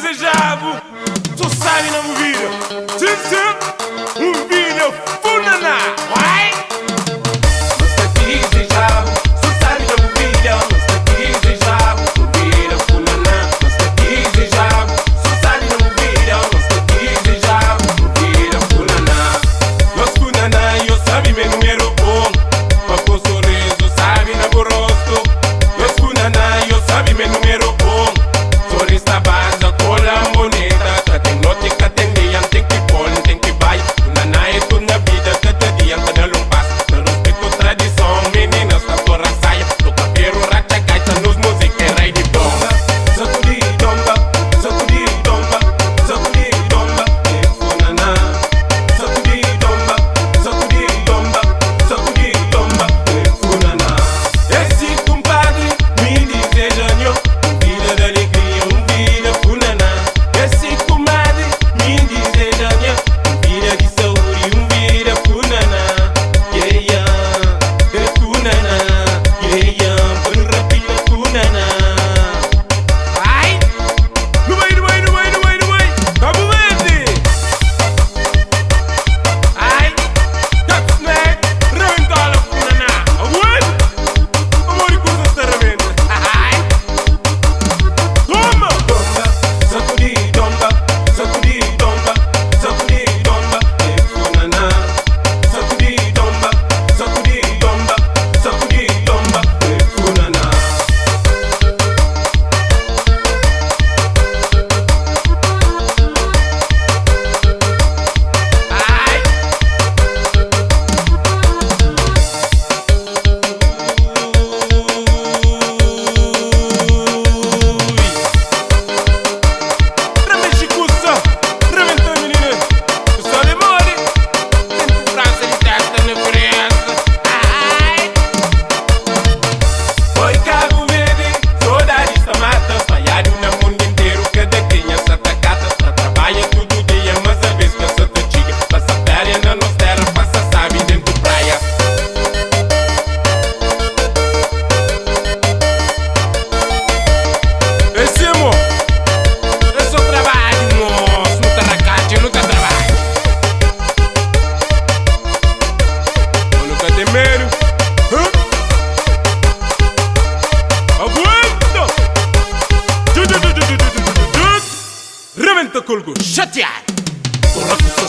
desejado. Tu sabe na movida. Sim, sim. Vídeo funaná. Vai. Mas tá desejado. Tu sabe na movida. Mas tá desejado. Movida funaná. Mas tá desejado. Tu sabe na movida. Mas tá desejado. Movida funaná. Nós funaná eu sabe meu número bom. Mas com sorriso sabe na rosto. Nós funaná eu sabe meu número bom. Sorriso da base cola moneda. Tem noite que tem dia, tem que pôr, tem que vai. Funaná é tudo na vida, cada dia cada um passo. No respeito tradição, meninas na torre saia. No cabelo racha gaita, nos música é rei de bomba. Sacudi domba, sacudi domba, sacudi domba, é funaná. Sacudi domba, sacudi domba, sacudi domba, é funaná. Esse compadre me deseja vida da alegria, vida funaná. Esse comadre me deseja vida de saúde, vida funaná. Yeah, yeah, é funaná. Yeah, yeah, põe rapinha funaná. Vai! No vai, no vai, no vai, no vai, no vai. Cabo Verde! Ai! Tatsnek! Reventala funaná! Aguenta! Amor e coisa está reventa! Ai! Toma! Domba, sacudi domba, sacudi domba, sacudi domba, é funaná. Sacudi domba, sacudi domba, sacudi domba, é funaná. Ai! Remexe cussa, reventa menina. Tu só demore. Tempo França de testa na frente. Ai! Oi, Cabo Verde, saudade esta mata. Espalhado no mundo inteiro, cada criança atacada. Trabalha todo dia, mas às vezes pensa te chiga. Passa férias na nossa terra, passa sabe dentro praia. Esse amor, é só trabalho, moço. Não tá na caixa, não tá trabalho. Eu nunca tem medo. Aguenta! Rebenta colgo, chateado. Corra com sua